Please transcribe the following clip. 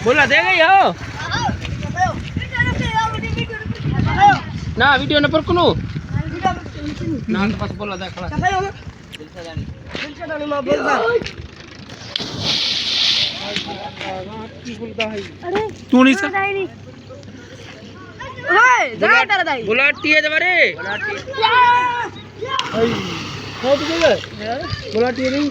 बोला दे गई हो ना वीडियो न पर कुनु ना तो बस बोला दे खड़ा तू नहीं सर बुलाटी है तुम्हारे बुलाटी नहीं